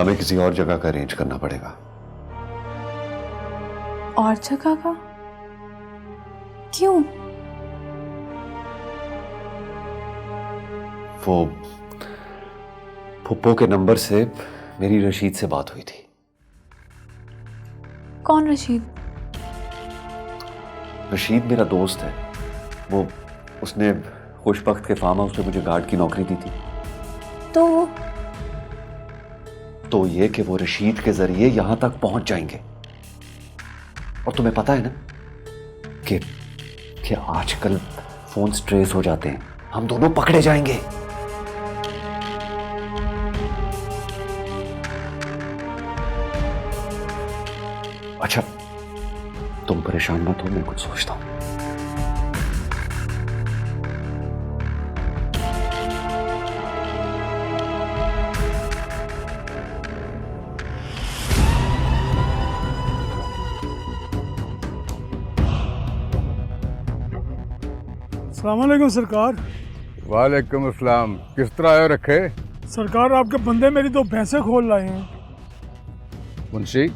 हमें किसी और जगह का अरेंज करना पड़ेगा। और जगह का? क्यों? वो फुप्पो के नंबर से मेरी रशीद से बात हुई थी। कौन रशीद? रशीद मेरा दोस्त है। वो उसने खुशबख्त के फार्म हाउस पे मुझे गार्ड की नौकरी दी थी। तो ये कि वो रशीद के जरिए यहां तक पहुंच जाएंगे। और तुम्हें पता है ना कि आजकल फोन ट्रेस हो जाते हैं, हम दोनों पकड़े जाएंगे। अच्छा, तुम परेशान मत हो, मैं कुछ सोचता हूं। अस्सलामुअलैकुम सरकार। वालेकुम अस्सलाम। किस तरह आयो रखे? सरकार, आपके बंदे मेरी 2 भैंसें खोल लाए हैं। मुंशी,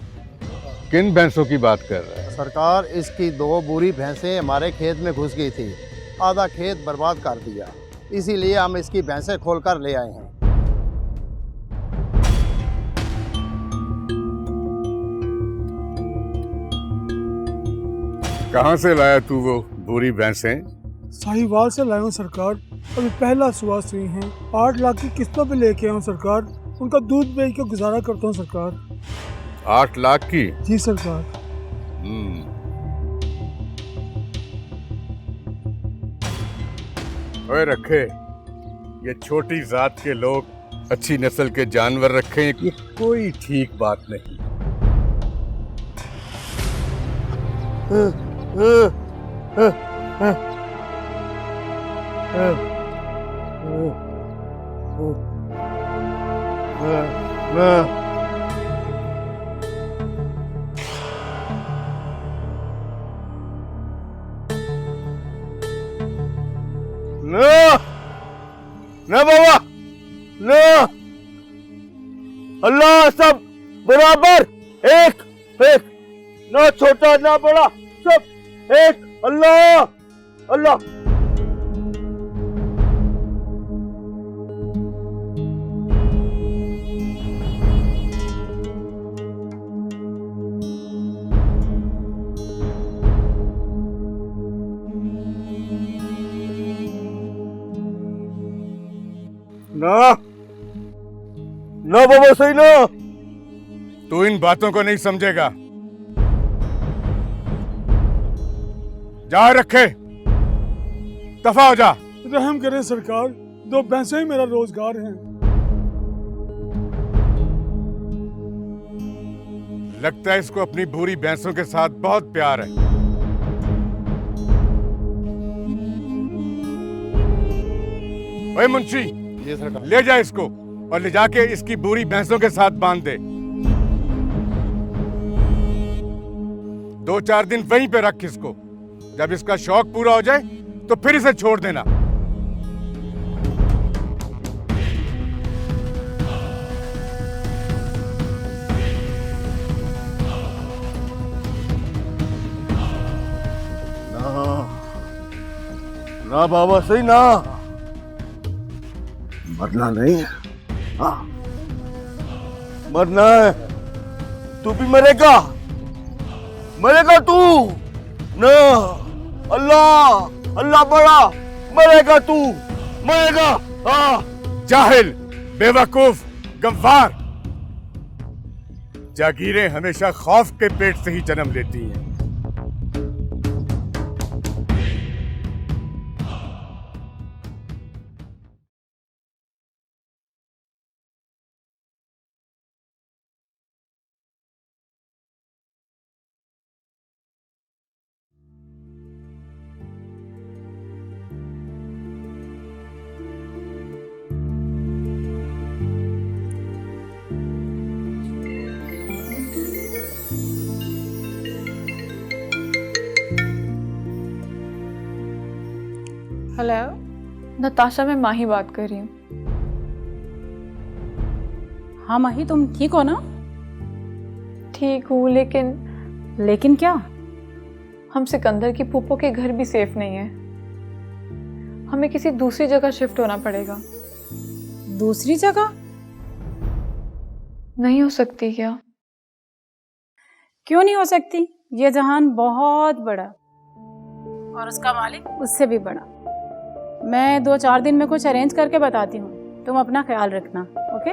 किन भैंसों की बात कर रहे हैं? सरकार, इसकी 2 बुरी भैंसें हमारे खेत में घुस गई थी, आधा खेत बर्बाद कर दिया, इसीलिए हम इसकी भैंसें खोल कर ले आए हैं। कहाँ से लाया तू वो बुरी भैंसें? साहिवाल से लाया हूँ सरकार, अभी पहला सुबह हुई हैं। 8 लाख की किस्तों पे लेके आया हूँ सरकार, उनका दूध बेच के गुजारा करता हूँ सरकार। 8 लाख की? जी सरकार। ओए रखे, ये छोटी जात के लोग अच्छी नस्ल के जानवर रखें, ये कोई ठीक बात नहीं। ना बाबा, ना, अल्लाह सब बराबर, एक एक, ना छोटा ना बड़ा, सब एक, अल्लाह अल्लाह। ना ना बाबा, सही ना। तू इन बातों को नहीं समझेगा। जा रखे, दफा हो जा। रहम करें सरकार, 2 भैंसें ही मेरा रोजगार हैं। लगता है इसको अपनी बुरी भैंसों के साथ बहुत प्यार है। ओए मुंशी, जी सरकार। ले जा इसको और ले जाके इसकी बुरी भैंसों के साथ बांध दे। 2-4 दिन वहीं पे रख इसको। जब इसका शौक पूरा हो जाए तो फिर इसे छोड़ देना। ना बाबा, सही ना। मरना नहीं है, हाँ मरना है। तू भी मरेगा, मरेगा तू ना। अल्लाह अल्लाह बड़ा, मरेगा तू, मरेगा। हाँ। जाहिल, बेवकूफ, गंवार। जागीरें हमेशा खौफ के पेट से ही जन्म लेती हैं। हेलो, नताशा, मैं माही बात कर रही हूँ। हाँ माही, तुम ठीक हो ना? ठीक हूँ, लेकिन लेकिन क्या? हम सिकंदर की फूफो के घर भी सेफ नहीं है। हमें किसी दूसरी जगह शिफ्ट होना पड़ेगा। दूसरी जगह? नहीं हो सकती क्या? क्यों नहीं हो सकती? ये जहान बहुत बड़ा और उसका मालिक उससे भी बड़ा। मैं 2-4 दिन में कुछ अरेंज करके बताती हूँ, तुम अपना ख्याल रखना। ओके?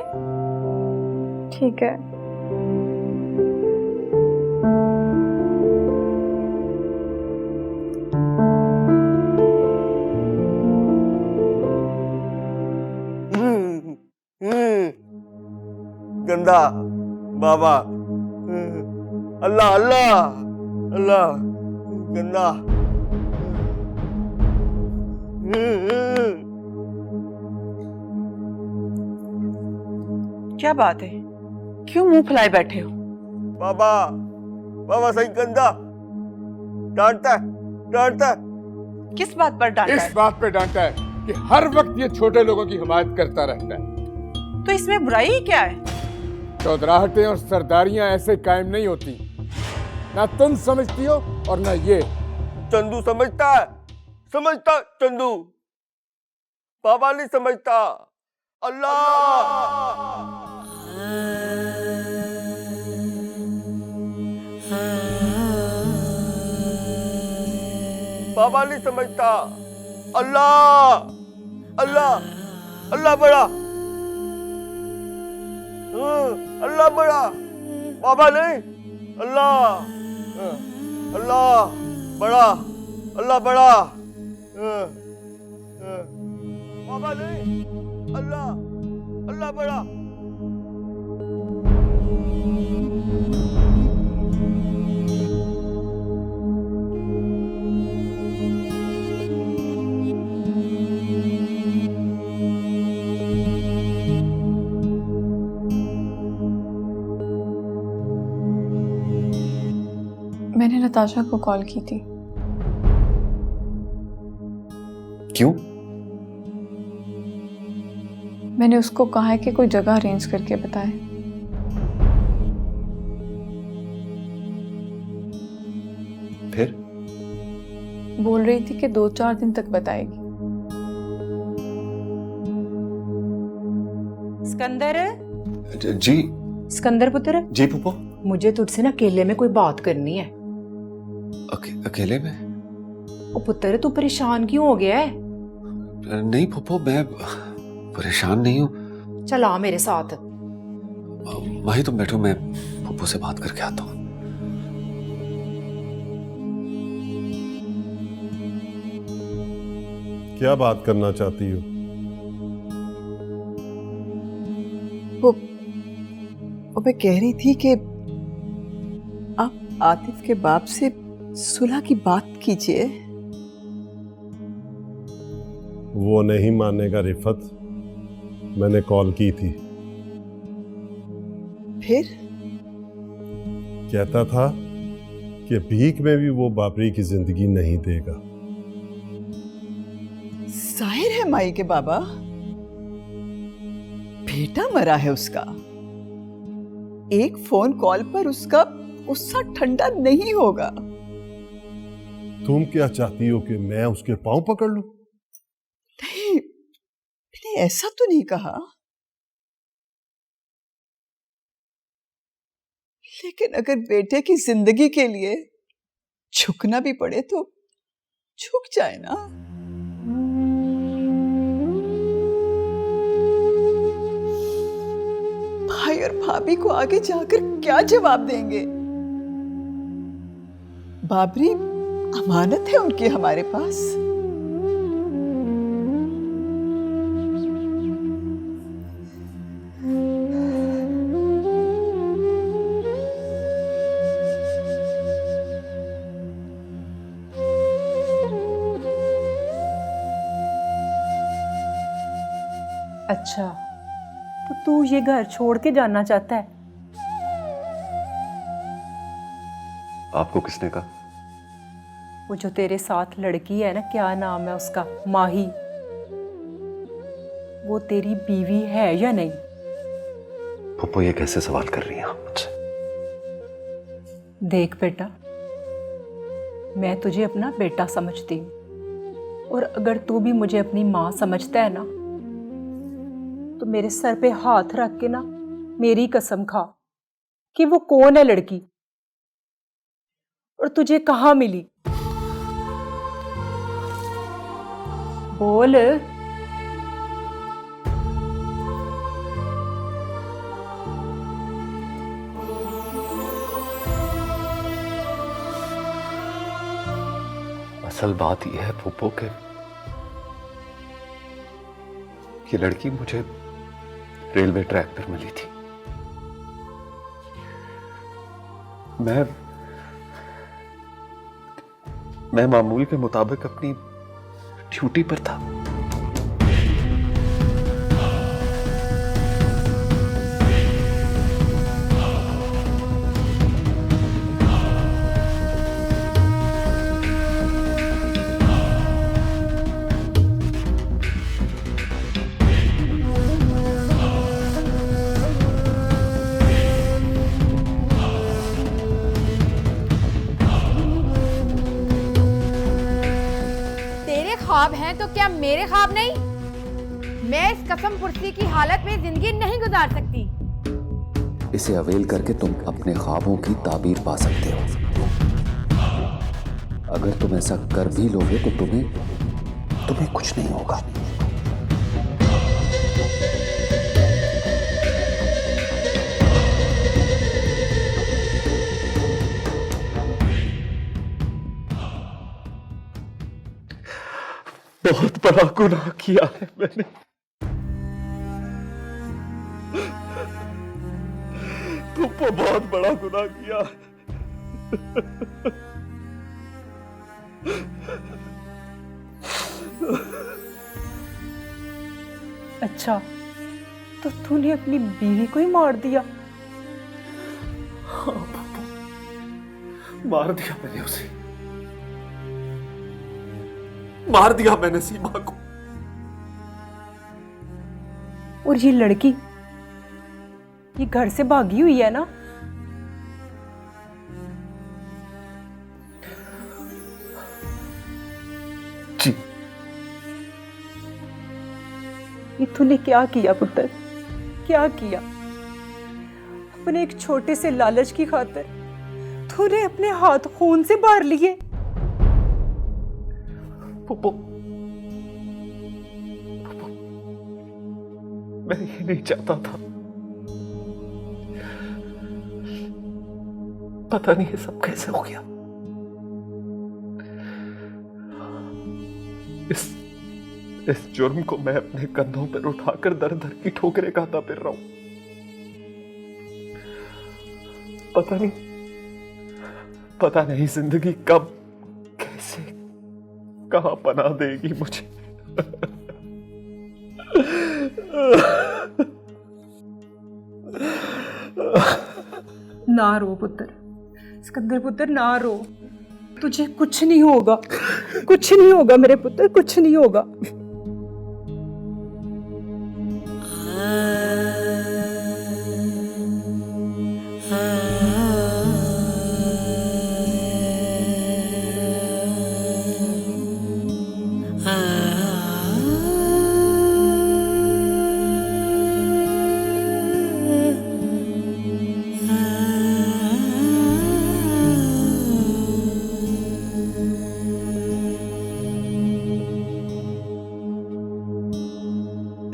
ठीक है। गंदा बाबा, अल्लाह अल्लाह अल्लाह, गंदा। क्या बात है, क्यों मुंह फुलाए बैठे हो? बाबा, बाबा सही गंदा डांटता है। किस बात पर डांटा इस है? बात पे डांटा है कि हर वक्त ये छोटे लोगों की हिमायत करता रहता है। तो इसमें बुराई ही क्या है? चौधराहटें और सरदारियां ऐसे कायम नहीं होती, ना तुम समझती हो और ना ये। चंदू समझता चंदू, बाबा नहीं समझता। अल्लाह बाबा नहीं समझता। अल्लाह अल्लाह अल्लाह बड़ा, अल्लाह बड़ा, बाबा नहीं। अल्लाह अल्लाह बड़ा, अल्लाह बड़ा, बाबा नहीं। अल्लाह अल्लाह बड़ा। मैंने नताशा को कॉल की थी। क्यों? मैंने उसको कहा है कि कोई जगह अरेंज करके बताए। फिर? बोल रही थी कि 2-4 दिन तक बताएगी। सिकंदर, जी सिकंदर पुत्र, जी फूफो। मुझे तुझसे ना अकेले में कोई बात करनी है। अकेले में? ओ पुत्र, तू परेशान क्यों हो गया है? नहीं फूफो, मैं परेशान नहीं हूँ। चल आ मेरे साथ। माही तुम बैठो, मैं फूफो से बात करके आता हूँ। क्या बात करना चाहती हो? वो मैं कह रही थी कि आप आतिफ के बाप से सुलह की बात कीजिए। वो नहीं मानेगा रिफत, मैंने कॉल की थी। फिर कहता था कि भीख में भी वो बाबरी की जिंदगी नहीं देगा। जाहिर है माई के बाबा, बेटा मरा है उसका। एक फोन कॉल पर उसका गुस्सा ठंडा नहीं होगा। तुम क्या चाहती हो कि मैं उसके पांव पकड़ लूं? नहीं, मैंने ऐसा तो नहीं कहा, लेकिन अगर बेटे की जिंदगी के लिए झुकना भी पड़े तो झुक जाए ना। भाई और भाभी को आगे जाकर क्या जवाब देंगे? बाबरी अमानत है उनकी हमारे पास। अच्छा, तो तू ये घर छोड़ के जाना चाहता है? आपको किसने कहा? वो जो तेरे साथ लड़की है ना, क्या नाम है उसका, माही, वो तेरी बीवी है या नहीं? पप्पो ये कैसे सवाल कर रही हैं आप मुझसे? देख बेटा, मैं तुझे अपना बेटा समझती हूँ, और अगर तू भी मुझे अपनी माँ समझता है ना, तो मेरे सर पे हाथ रख के ना मेरी कसम खा कि वो कौन है लड़की और तुझे कहाँ मिली। बोल। असल बात यह है पप्पो के ये लड़की मुझे रेलवे ट्रैक पर मिली थी। मैं मामूल के मुताबिक अपनी ड्यूटी पर था। ख्वाब हैं तो क्या मेरे ख्वाब नहीं? मैं इस कसम पुरसी की हालत में जिंदगी नहीं गुजार सकती। इसे अवेल करके तुम अपने ख्वाबों की ताबीर पा सकते हो। अगर तुम ऐसा कर भी लोगे तो तुम्हें कुछ नहीं होगा। बहुत बड़ा गुनाह किया है मैंने। तुमको बहुत बड़ा गुनाह किया। अच्छा, तो तूने अपनी बीवी को ही मार दिया? हाँ, मार दिया मैंने उसे। मार दिया मैंने सीमा को। और ये लड़की ये घर से भागी हुई है ना? जी। ये तूने क्या किया पुत्र, क्या किया? अपने एक छोटे से लालच की खातिर तूने अपने हाथ खून से बार लिए। पप्पो, मैं ये नहीं चाहता था। पता नहीं ये सब कैसे हो गया। इस जुर्म को मैं अपने कंधों पर उठाकर दर दर की ठोकरें खाता फिर रहा हूं। पता नहीं जिंदगी कब कैसे कहां पनाह देगी मुझे। ना रो पुत्र, सिकंदर पुत्र ना रो। तुझे कुछ नहीं होगा, कुछ नहीं होगा मेरे पुत्र, कुछ नहीं होगा।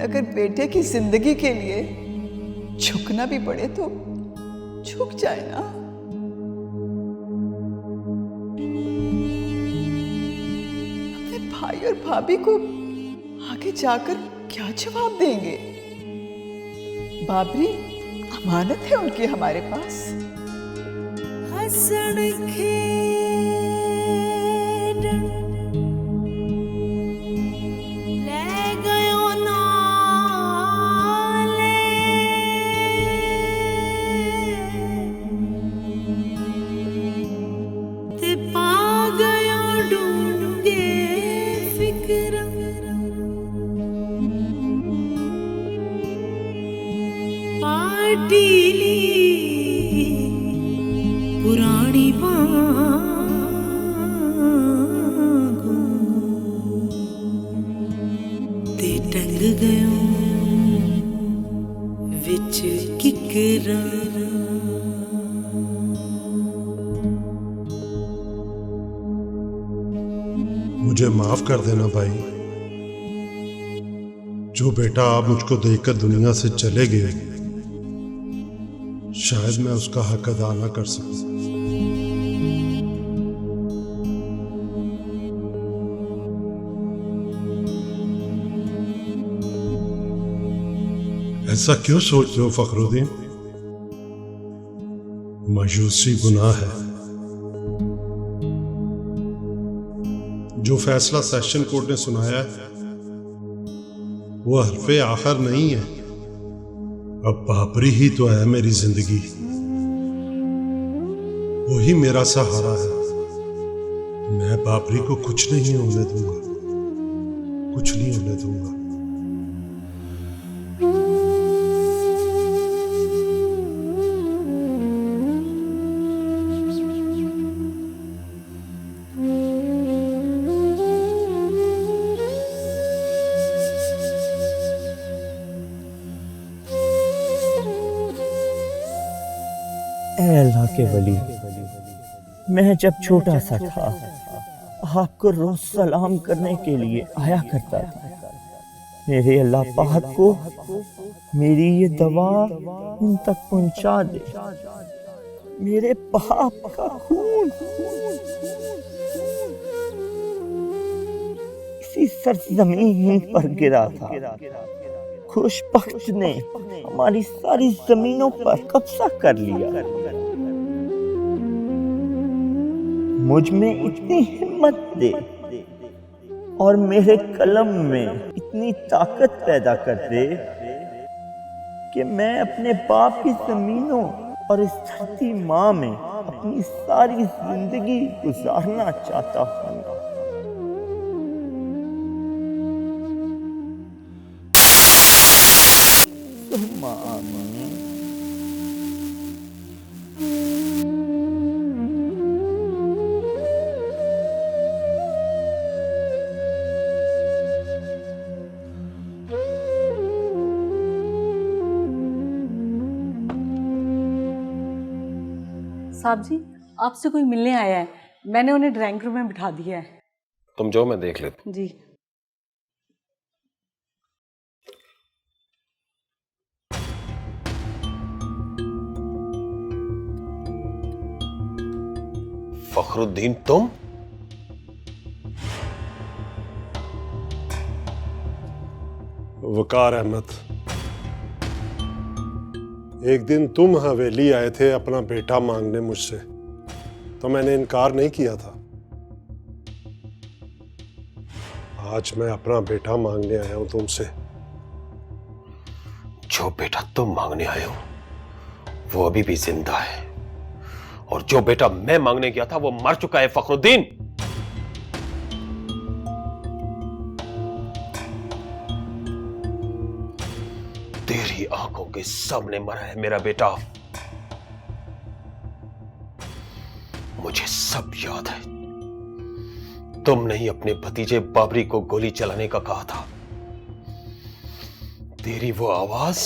अगर बेटे की जिंदगी के लिए झुकना भी पड़े तो झुक जाए ना। अपने भाई और भाभी को आगे जाकर क्या जवाब देंगे? बाबरी अमानत है उनकी हमारे पास। हसन पार्टी ते टंग गयो विच किकरा मुझे माफ कर देना भाई। जो बेटा आप मुझको देखकर दुनिया से चले गए, शायद मैं उसका हक अदा ना कर सकूं। ऐसा क्यों सोचते हो फखरुद्दीन? मायूसी गुनाह है। जो फैसला सेशन कोर्ट ने सुनाया है वो हरफे आखिर नहीं है। अब बाबरी ही तो है मेरी जिंदगी, वही मेरा सहारा है। मैं बाबरी को कुछ नहीं होने दूंगा, कुछ नहीं होने दूंगा। अल्लाह के वली, मैं जब छोटा सा था आपको रोज सलाम करने के लिए आया करता था। मेरे अल्लाह पाक को मेरी ये दवा उन तक पहुंचा दे। मेरे बाप का खून इसी सरजमीन पर गिरा था। खुशबख्त ने हमारी सारी जमीनों पर कब्जा कर लिया। मुझ में इतनी हिम्मत दे और मेरे कलम में इतनी ताकत पैदा कर दे कि मैं अपने बाप की जमीनों और इस धरती माँ में अपनी सारी जिंदगी गुजारना चाहता हूँ। साहब जी, आपसे कोई मिलने आया है। मैंने उन्हें ड्राइंग रूम में बिठा दिया है। तुम जाओ, मैं देख लेता हूं। जी। फखरुद्दीन, तुम? वकार अहमद, एक दिन तुम हवेली आए थे अपना बेटा मांगने मुझसे, तो मैंने इनकार नहीं किया था। आज मैं अपना बेटा मांगने आया हूं तुमसे। जो बेटा तुम मांगने आए हो वो अभी भी जिंदा है, और जो बेटा मैं मांगने गया था वो मर चुका है फखरुद्दीन। तेरी आंखों के सामने मरा है मेरा बेटा। मुझे सब याद है। तुमने ही अपने भतीजे बाबरी को गोली चलाने का कहा था। तेरी वो आवाज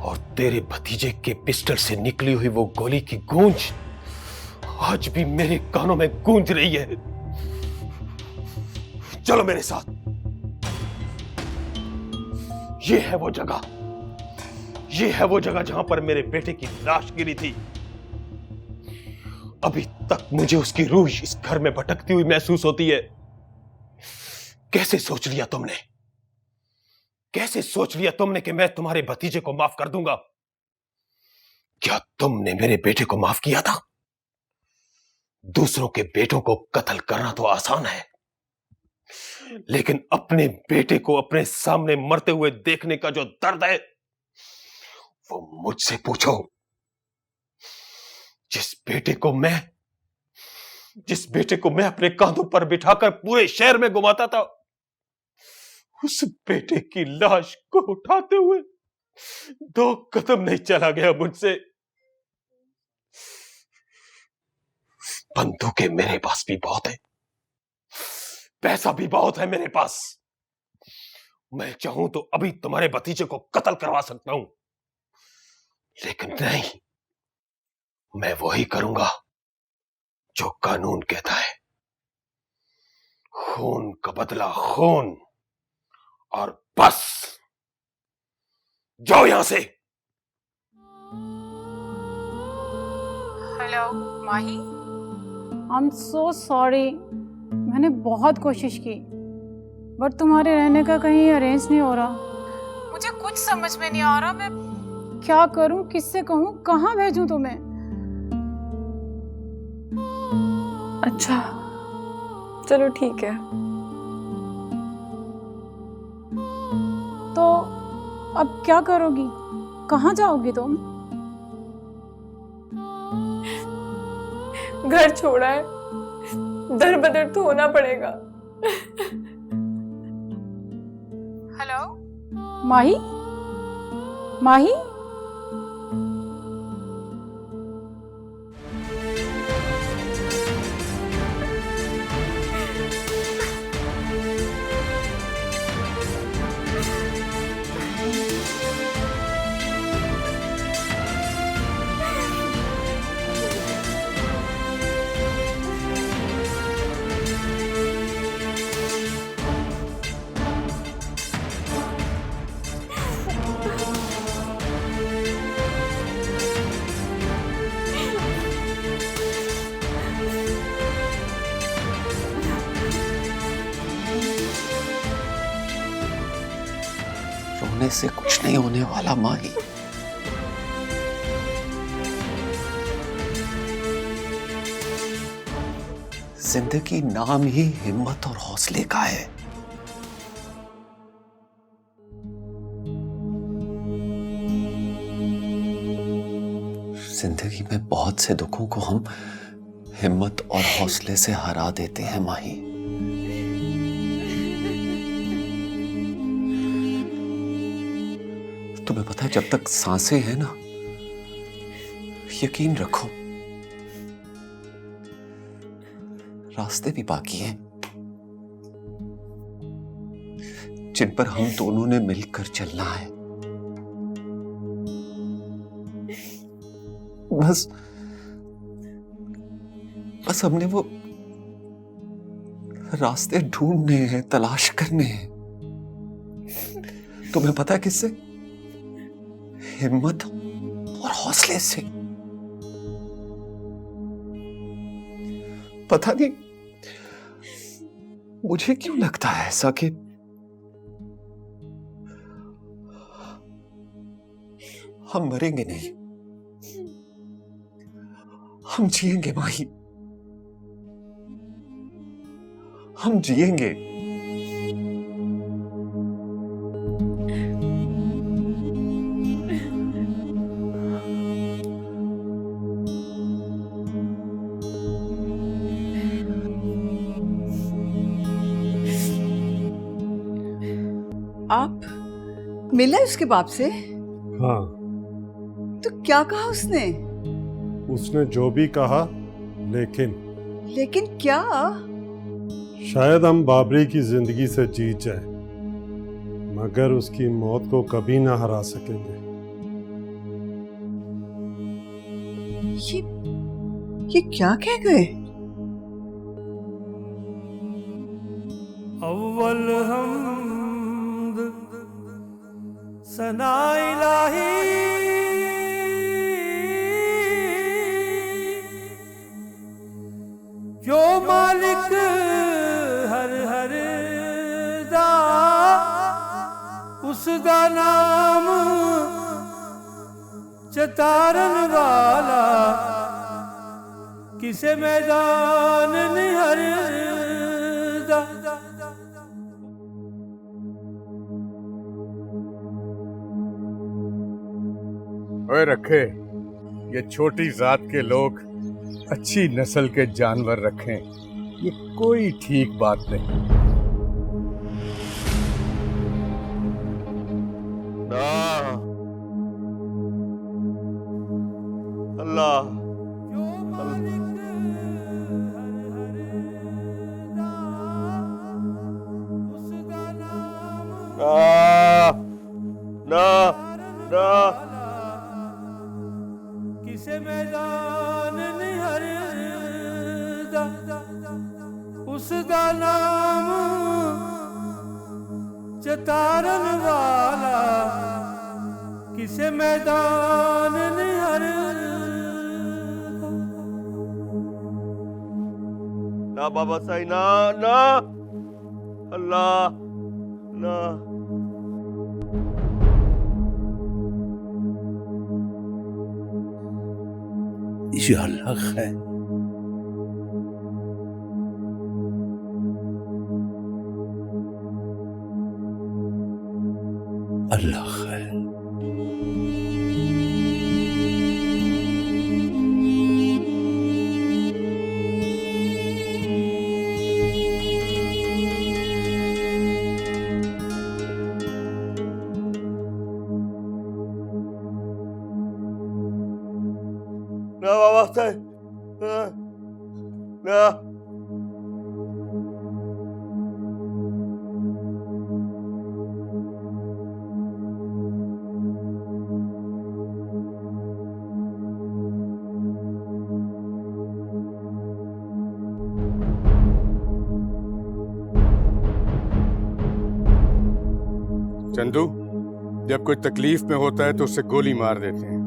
और तेरे भतीजे के पिस्टल से निकली हुई वो गोली की गूंज आज भी मेरे कानों में गूंज रही है। चलो मेरे साथ। ये है वो जगह, ये है वो जगह जहां पर मेरे बेटे की लाश गिरी थी। अभी तक मुझे उसकी रूह इस घर में भटकती हुई महसूस होती है। कैसे सोच लिया तुमने, कैसे सोच लिया तुमने कि मैं तुम्हारे भतीजे को माफ कर दूंगा? क्या तुमने मेरे बेटे को माफ किया था? दूसरों के बेटों को कत्ल करना तो आसान है, लेकिन अपने बेटे को अपने सामने मरते हुए देखने का जो दर्द है वो मुझसे पूछो। जिस बेटे को मैं अपने कांधों पर बिठाकर पूरे शहर में घुमाता था, उस बेटे की लाश को उठाते हुए 2 कदम नहीं चला गया मुझसे। बंदूकें मेरे पास भी बहुत है, पैसा भी बहुत है मेरे पास। मैं चाहूं तो अभी तुम्हारे भतीजे को कत्ल करवा सकता हूं, लेकिन नहीं, मैं वही करूंगा जो कानून कहता है। खून का बदला खून, और बस। जाओ यहां से। Hello Mahi, I am so sorry. मैंने बहुत कोशिश की, बट तुम्हारे रहने का कहीं अरेंज नहीं हो रहा। मुझे कुछ समझ में नहीं आ रहा, मैं क्या करूं, किससे कहूं, कहां भेजूं तुम्हें। अच्छा चलो ठीक है। तो अब क्या करोगी, कहां जाओगी तुम? घर छोड़ा है, दर बदर तो होना पड़ेगा। हेलो माही, माही। रोने से कुछ नहीं होने वाला माही। जिंदगी नाम ही हिम्मत और हौसले का है। जिंदगी में बहुत से दुखों को हम हिम्मत और हौसले से हरा देते हैं माही। तुम्हें पता है, जब तक सांसें हैं ना, यकीन रखो रास्ते भी बाकी हैं, जिन पर हम दोनों ने मिलकर चलना है। बस हमने वो रास्ते ढूंढने हैं, तलाश करने हैं। तुम्हें पता है किससे? हिम्मत और हौसले से। पता नहीं मुझे क्यों लगता है ऐसा कि हम मरेंगे नहीं, हम जिएंगे माही, हम जिएंगे। आप मिला उसके बाप से? हाँ, तो क्या कहा उसने? उसने जो भी कहा, लेकिन क्या? शायद हम बाबरी की जिंदगी से जीत जाए, मगर उसकी मौत को कभी ना हरा सकेंगे। ये क्या कह गए? अव्वल हमद सना इलाही जो मालिक हर हर दा, उसका नाम चतारन वाला, किसे मैदान निहर दा। ओए रखे, ये छोटी जात के लोग अच्छी नस्ल के जानवर रखें, ये कोई ठीक बात नहीं। अल्लाह ਕਿਸੇ ਮੈਦਾਨ ਨਿਹਰ ਦਾ ਉਸ ਦਾ ਨਾਮ ਚਤਾਰਨ ਵਾਲਾ ਕਿਸੇ ਮੈਦਾਨ ਨਿਹਰ ना बाबा साईं, ना ना, अल्लाह ना। ये अल्लाह है। अल्लाह है। ना बाबा साईं, ना ना। चंदू, जब कोई तकलीफ में होता है तो उससे गोली मार देते हैं।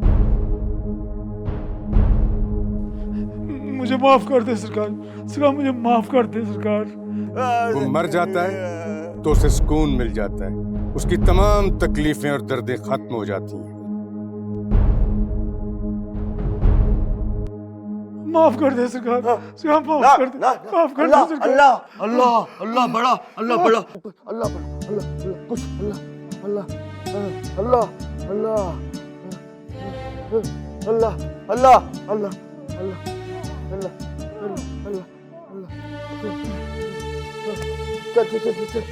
मुझे माफ कर दे सरकार, सरकार मुझे माफ कर दे सरकार। वो मर जाता है तो उसे सुकून मिल जाता है, उसकी तमाम तकलीफें और दर्दें खत्म हो जाती हैं। माफ कर दे सरकार, सरकार माफ कर दे, माफ कर दे सरकार। अल्लाह अल्लाह अल्लाह बड़ा, अल्लाह बड़ा, अल्लाह बड़ा, अल्लाह कुछ, अल्लाह अल्लाह अल्लाह अल्लाह अल्लाह अल्लाह अल्लाह अल्लाह अल्लाह अल्लाह चल चल चल चल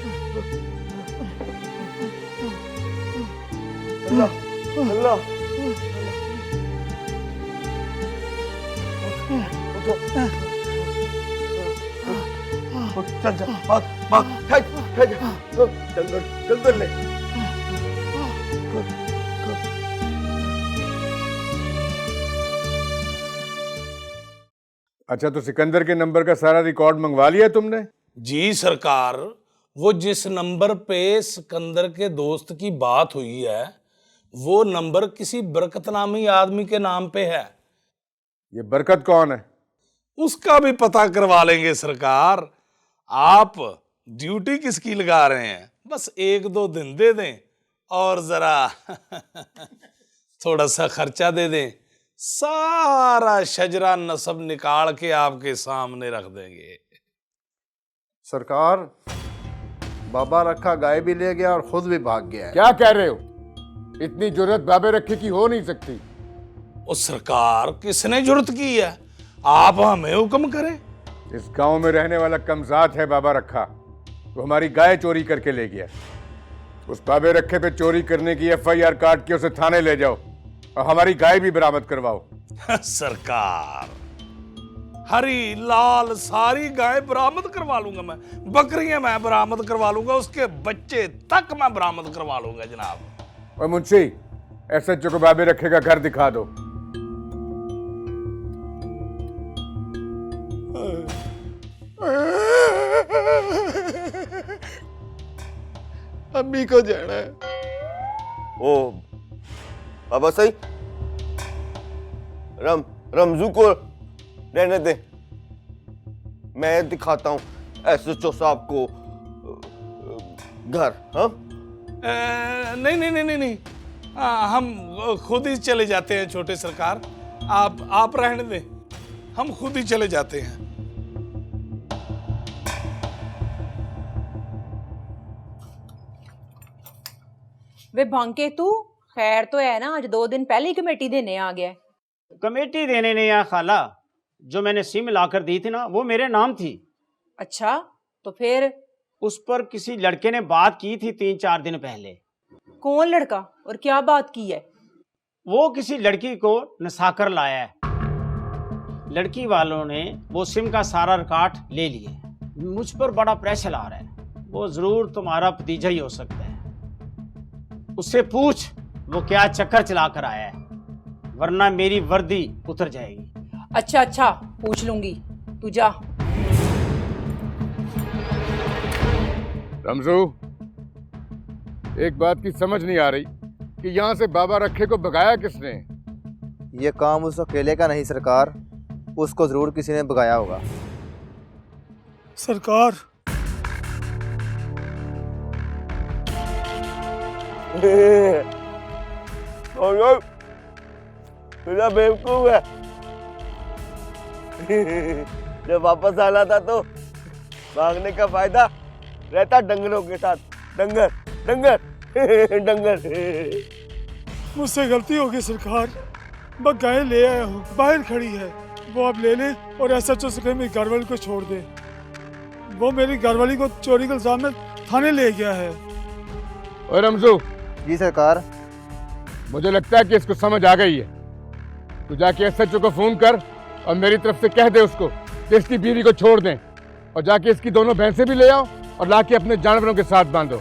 अल्लाह अल्लाह चल चल भाग भाग, फेंक जंगल जंगल ले। अच्छा, तो सिकंदर के नंबर का सारा रिकॉर्ड मंगवा लिया तुमने? जी सरकार, वो जिस नंबर पे सिकंदर के दोस्त की बात हुई है वो नंबर किसी बरकत नामी आदमी के नाम पे है। ये बरकत कौन है? उसका भी पता करवा लेंगे सरकार। आप ड्यूटी किसकी लगा रहे हैं? बस 1-2 दिन दे दें और जरा थोड़ा सा खर्चा दे दें, सारा शजरा नसब निकाल के आपके सामने रख देंगे। सरकार, बाबा रखा गाय भी ले गया और खुद भी भाग गया है। क्या कह रहे हो? इतनी जुर्रत बाबे रखे की हो नहीं सकती। ओ सरकार, किसने जुर्रत की है? आप हमें हुक्म करें। इस गांव में रहने वाला कमजात है बाबा रखा, वो हमारी गाय चोरी करके ले गया। उस बाबे रखे पे चोरी करने की FIR काट के उसे थाने ले जाओ और हमारी गाय भी बरामद करवाओ। सरकार, हरी लाल सारी गाय बरामद करवा लूंगा मैं, बकरियां मैं बरामद करवा लूंगा, उसके बच्चे तक मैं बरामद करवा लूंगा जनाब। और मुंशी, SHO को बाबे रखे का घर दिखा दो। अम्मी को जाना है। ओ बाबा सही, रमजू को रहने दे, मैं दिखाता हूँ SHO साहब को घर। हाँ नहीं नहीं नहीं नहीं नहीं, हम खुद ही चले जाते हैं छोटे सरकार, आप रहने दें, हम खुद ही चले जाते हैं। वे भांके तू खैर तो है ना, आज 2 दिन पहले ही कमेटी देने आ गया। कमेटी देने नहीं आया खाला, जो मैंने सिम लाकर दी थी ना वो मेरे नाम थी। अच्छा, तो फिर? उस पर किसी लड़के ने बात की थी 3-4 दिन पहले। कौन लड़का और क्या बात की है? वो किसी लड़की को नसाकर लाया है। लड़की वालों ने वो सिम का सारा रिकॉर्ड ले लिया। मुझ पर बड़ा प्रेशर आ रहा है, वो जरूर तुम्हारा भतीजा ही हो सकता है। उससे पूछ वो क्या चक्कर चला कर आया है। वरना मेरी वर्दी उतर जाएगी। अच्छा अच्छा, पूछ लूंगी, तू जा। रमजू, एक बात की समझ नहीं आ रही कि यहाँ से बाबा रखे को भगाया किसने? ये काम उस अकेले का नहीं सरकार, उसको जरूर किसी ने भगाया होगा। सरकार तुझा बेवकूफ है। जब वापस आना था तो भागने का फायदा रहता डंगरों के साथ। डंगर डंगर डंगर। मुझसे गलती हो गई सरकार, मैं गाय ले आया हूँ, बाहर खड़ी है, वो आप ले ले और ऐसा चल सके मेरी घरवाली को छोड़ दे। वो मेरी घरवाली को चोरी के इल्जाम में थाने ले गया है। और रमजू। जी सरकार। मुझे लगता है कि इसको समझ आ गई है। तू जाके एसएचओ को फोन कर और मेरी तरफ से कह दे उसको कि इसकी बीवी को छोड़ दें, और जाके इसकी दोनों भैंसें भी ले आओ और लाके अपने जानवरों के साथ बांधो।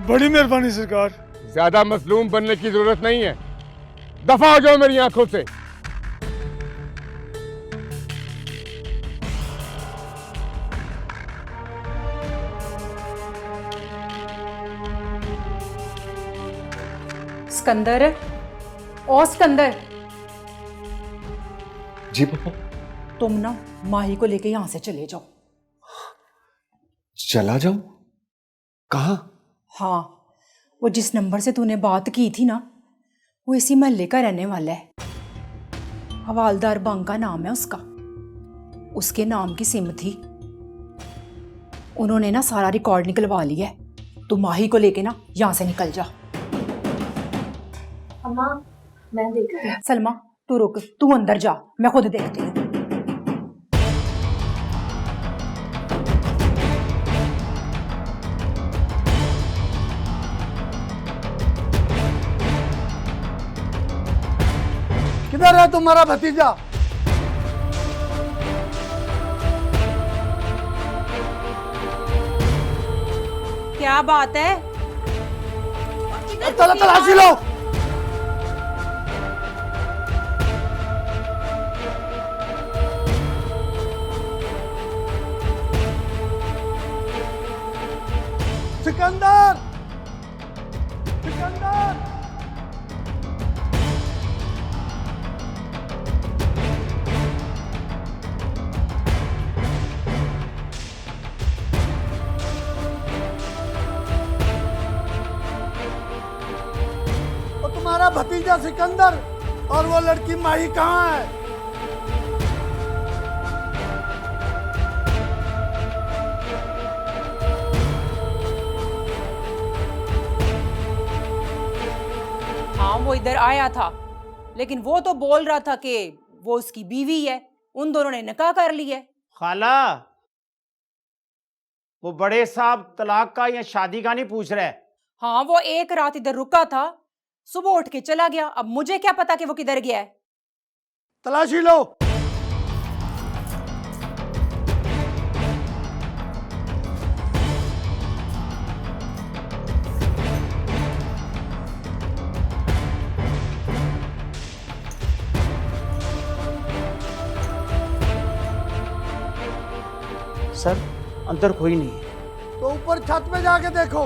बड़ी मेहरबानी सरकार। ज्यादा मजलूम बनने की जरूरत नहीं है, दफा हो जाओ मेरी आंखों से। सिकंदर, ओ सिकंदर। जी पापा। तुम ना माही को लेके यहां से चले जाओ। चला जाऊं? कहाँ? हाँ, वो जिस नंबर से तूने बात की थी ना, वो इसी महल्ले का रहने वाला है। हवालदार बांका नाम है उसका। उसके नाम की सिम थी। उन्होंने ना सारा रिकॉर्ड निकलवा लिया है। तू माही को लेके ना यहां से निकल जा। अम्मा, मैं देख रही हूँ। सलमा, तू रुक, तू अंदर जा, मैं खुद देखती हूँ। किधर है तुम्हारा भतीजा? क्या बात है? तलाशी लो। सिकंदर, सिकंदर। वो तुम्हारा भतीजा सिकंदर और वो लड़की माही कहाँ है? हाँ, वो इधर आया था, लेकिन वो तो बोल रहा था कि वो उसकी बीवी है। उन दोनों ने निकाह कर लिया है। खाला, वो बड़े साहब तलाक का या शादी का नहीं पूछ रहे। हाँ, वो एक रात इधर रुका था, सुबह उठ के चला गया। अब मुझे क्या पता कि वो किधर गया है। तलाशी लो। सर, अंदर कोई नहीं है। तो ऊपर छत पे जाके देखो।